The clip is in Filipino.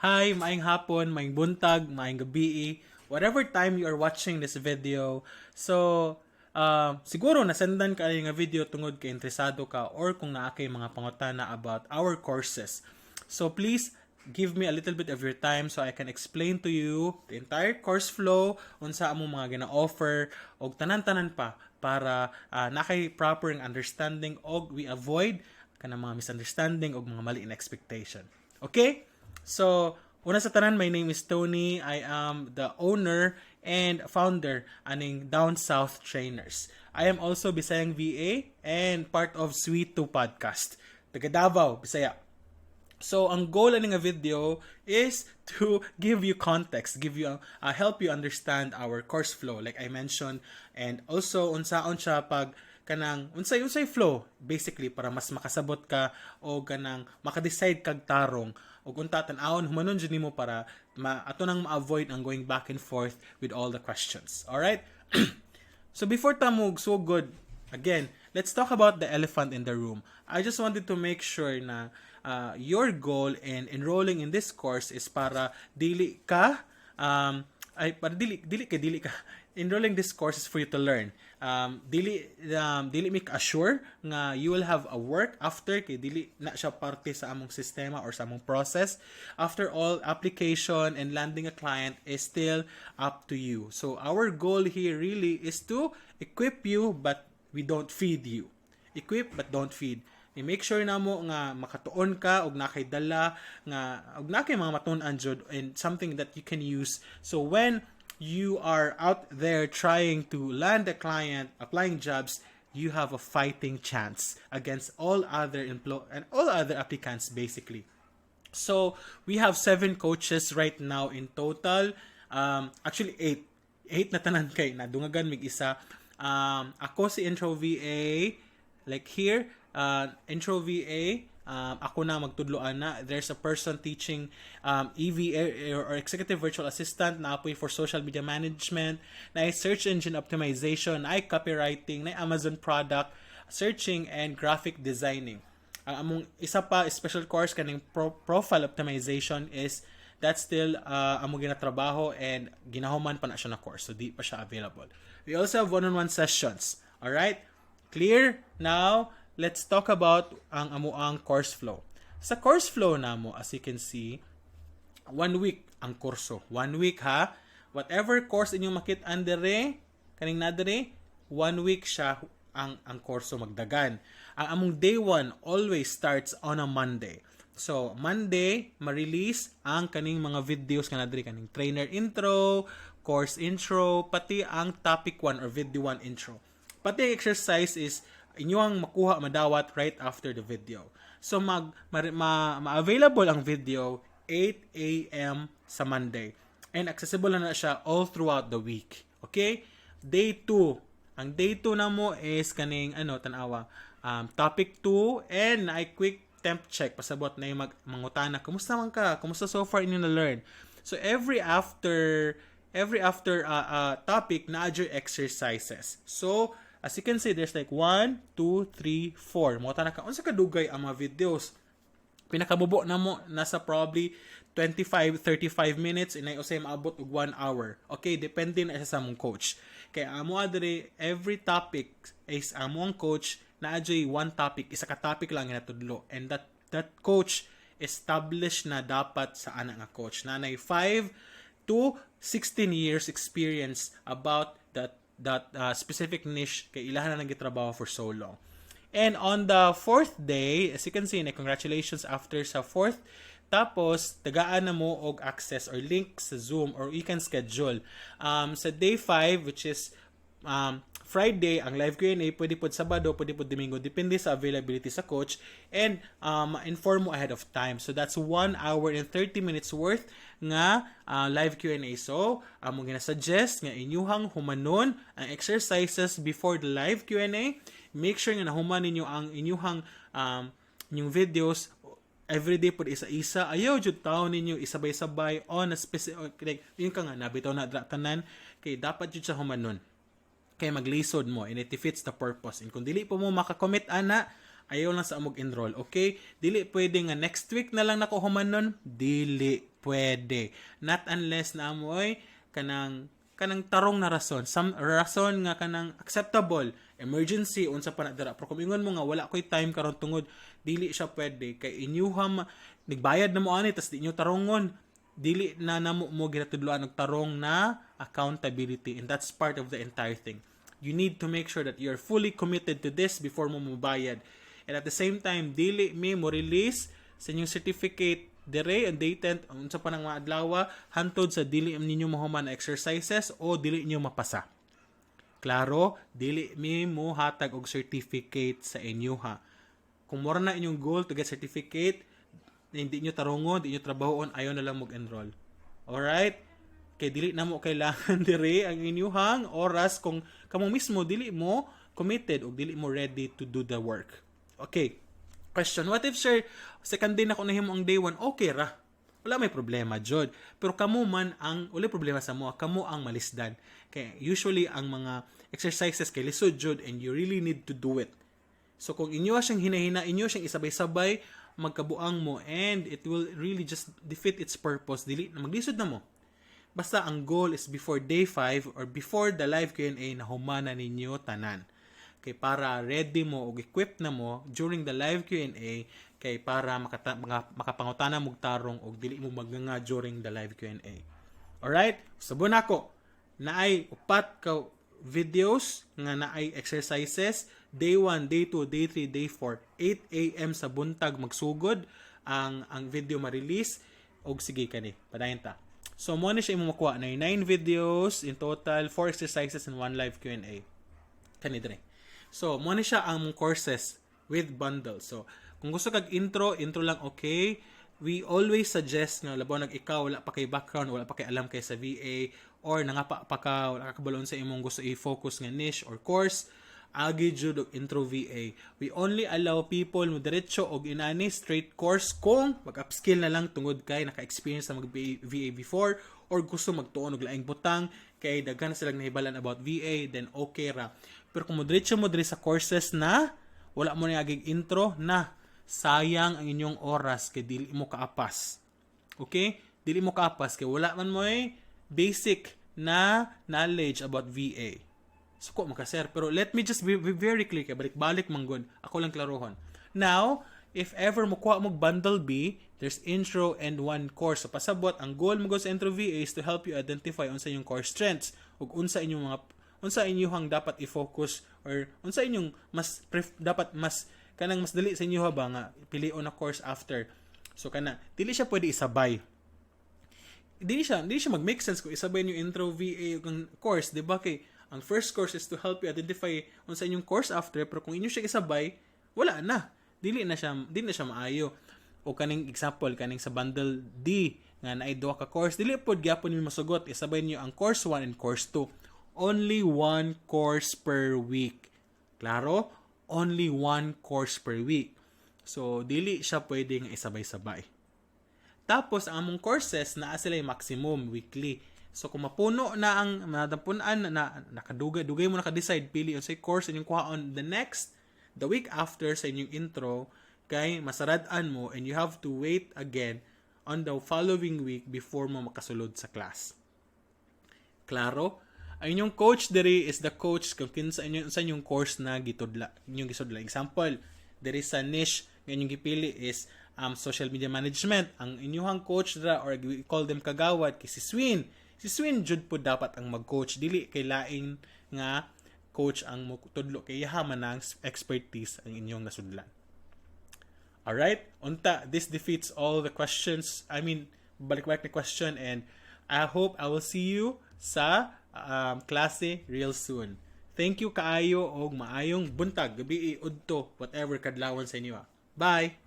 Hi, maayong hapon, maayong buntag, maayong gabi, whatever time you are watching this video. So, siguro nasendan ka nga video tungod kay interesado ka or kung naa kay mga pangutana about our courses. So, please give me a little bit of your time so I can explain to you the entire course flow, unsa among mga gina-offer og tanan-tanan pa para nakay proper understanding og we avoid kanang mga misunderstanding og mga mali na expectation. Okay? So, una sa tanan, my name is Tony. I am the owner and founder aning Down South Trainers. I am also Bisayang VA and part of Sweet 2 Podcast. Taga Davao, Bisaya. So, ang goal aning video is to give you context, give you help you understand our course flow like I mentioned, and also unsaon siya pag kanang unsay flow basically para mas makasabot ka o kanang makadecide kag tarong ug unta tan-awon humanon jud nimo para ato nang ma-avoid ang going back and forth with all the questions. All right? So before ta mo so good again, let's talk about the elephant in the room. I just wanted to make sure na your goal in enrolling in this course is para dili ka enrolling this course is for you to learn. Dili make assure nga you will have a work after kay dili na siya parte sa among sistema or sa among process. After all, application and landing a client is still up to you. So our goal here really is to equip you but we don't feed you. Equip but don't feed. I-make sure na mo nga makatuon ka og nakay dala nga og nakay mga matun-an jud and something that you can use. So when you are out there trying to land a client, applying jobs, you have a fighting chance against all other applicants basically. So we have 7 coaches right now in total. Actually 8 na tanan kay nadungagan mig isa. Ako si Intro VA, like here, Intro VA, ako na magtudloan na. There's a person teaching EVA or Executive Virtual Assistant na apoy for social media management, na search engine optimization, na copywriting, na Amazon product, searching, and graphic designing. Among isa pa special course kaning profile optimization is that's still among ginatrabaho and ginahuman pa na siya na course. So di pa siya available. We also have one-on-one sessions. Alright? Clear? Now, let's talk about ang amuang course flow. Sa course flow namo, as you can see, 1 week ang kurso. 1 week ha. Whatever course inyong makit-an dere, kaning nadere, 1 week siya ang kurso magdagan. Ang among day 1 always starts on a Monday. So, Monday, ma-release ang kaning mga videos nga nadere, kaning trainer intro, course intro, pati ang topic 1 or video 1 intro. Pati ang exercise is inyong makuha madawat right after the video. So ma-available ang video 8 a.m. sa Monday. And accessible na siya all throughout the week. Okay? Day 2. Ang day 2 na mo is kaning tanawa. Topic 2 and I quick temp check pasabot na yung mangutana. Kumusta man ka? Kumusta so far inyo na learn? So every after topic na adjure exercises. So as you can see, there's like 1, 2, 3, 4. Mga tanaka, unsa kadugay ang mga videos. Pinakabubo na mo, nasa probably 25-35 minutes, inay usay maabot og 1 hour. Okay, depende na sa mong coach. Kaya amo adre, every topic is among coach, na adjay one topic, isa ka topic lang ginatudlo. And that coach established na dapat sa ana nga coach. Nanay 5 to 16 years experience about that specific niche kay ilahan na nagitrabaho for so long. And on the 4th day, as you can see, congratulations after sa 4th. Tapos, tagaan na mo og access or link sa Zoom or you can schedule. Sa day 5, which is Friday, ang live Q&A, pwede po Sabado, pwede po Domingo, depende sa availability sa coach, and inform mo ahead of time. So that's 1 hour and 30 minutes worth nga live Q&A. So, among gina-suggest nga inyuhang humanon ang exercises before the live Q&A. Make sure nga nahuman ninyo ang inyuhang videos everyday po isa-isa. Ayaw jud taon ninyo isabay-sabay on a specific, like, yun ka nga, nabitaw na tanan, kay dapat jud sa humanon. Kaya maglisod mo and it fits the purpose. And kung dili po mo makakommit ana, ayaw lang sa amog enroll. Okay? Dili pwede nga next week na lang nako humanon. Dili. pwede. Not unless na amoy kanang tarong na rason, some rason nga kanang acceptable, emergency unsa pa na dira. Pero kung ingon mo nga wala koy time karon tungod dili siya pwede kay inyuha nigbayad na mo ani tas di inyo tarongon, dili na namo mo ginatudloan og tarong na accountability, and that's part of the entire thing. You need to make sure that you're fully committed to this before mo mobayad. And at the same time, dili mo release sa inyong certificate dire and dated unsa pa nang mga adlaw hantod sa dili ninyo mahuman na exercises o dili niyo mapasa. Klaro, dili mo hatag og certificate sa inyo ha. Kung mura na inyong goal to get certificate, hindi nyo tarongon, hindi nyo trabahoon, ayaw na lang mag-enroll. Alright? Kay dili na mo kailangan dire ang inyuhang oras kung kamo mismo dili mo committed o dili mo ready to do the work. Okay. Question, what if sir, second day na ko nahimo ang day 1, okay ra. Wala may problema, jud. Pero kamo man ang, wala problema sa mo, kamo ang malisdan. Kaya usually ang mga exercises kay lisod jud and you really need to do it. So kung inyo siyang hinahina, inyo siyang isabay-sabay, magkabuang mo and it will really just defeat its purpose. Dili na maglisod na mo. Basta ang goal is before day 5 or before the live Q&A na humana ninyo tanan. Kay para ready mo o equipped na mo during the live Q&A kay para makapangutana mong tarong o dili mo maganga during the live Q&A. Alright? Sabon ako. Naay upat ka videos nga naay exercises. Day 1, Day 2, Day 3, Day 4. 8 a.m. sa buntag magsugod ang video ma-release. Og sige kani, padayon ta. So mo ni siya imo makuha na 9 videos in total, 4 exercises and 1 live Q&A. Kani dire. So, mo ni siya ang courses with bundle. So, kung gusto kag intro lang okay. We always suggest nga labaw nag ikaw wala pa kay background, wala pa kay alam kay sa VA or nangapa pa ka wala ka kabalon sa imong gusto i-focus nga niche or course, agi jud og intro VA. We only allow people mo diretso og inani straight course kung mag-upskill na lang tungod kay naka-experience na mag-VA before or gusto magtuon og laing butang kay daghan silang nahibalan about VA, then okay ra. Pero kung diretso mo diri sa courses na wala mo ni agig intro na sayang ang inyong oras kay dili mo kaapas. Okay? Dili mo kaapas kay wala man mo basic na knowledge about VA. So ko makasir. Pero let me just be very clear kay balik-balik manggod. Ako lang klarohon. Now, if ever mo kuha mo bundle B, there's intro and 1 course. So pasabot ang goal mo sa intro VA is to help you identify unsa inyong core strengths ug unsa inyong dapat i-focus or unsa inyong dapat mas kanang mas dali sa inyo ba nga pilion na course after. So kana dili siya pwede isabay. Dili siya mag-make sense kung isabay niyo intro VA ug course, di ba? Kay ang first course is to help you identify unsa inyong course after, pero kung inyo siya isabay, wala na. Dili na siya maayo. O kaning example kaning sa bundle D nga naay duha ka course, dili pod gyapon mi masugot isabay niyo ang course 1 and course 2. Only 1 course per week. Klaro? Only 1 course per week. So, dili siya pwede nga isabay-sabay. Tapos, ang among courses, naa sila yung maximum weekly. So, kung mapuno na ang madapunan na nakadugay mo nakadecide, pili yung say course inyong kuha on the week after sa inyong intro, kay masaradaan mo and you have to wait again on the following week before mo makasulod sa class. Klaro? Ang inyong coach diri is the coach kung kinsa inyong course na inyong gisudla. Example, diri sa niche nga inyong gipili is social media management. Ang inyong coach dira or we call them kagawad kay si Swin. Si Swin jud po dapat ang mag-coach, dili kay laing nga coach ang tudlo kay yaman ang expertise ang inyong nasudlan. Alright? Unta, this defeats all the questions. Balik-balik na question, and I hope I will see you sa klase real soon. Thank you kaayo og maayong buntag, gabi udto, whatever kadlawon sa inyo. Bye!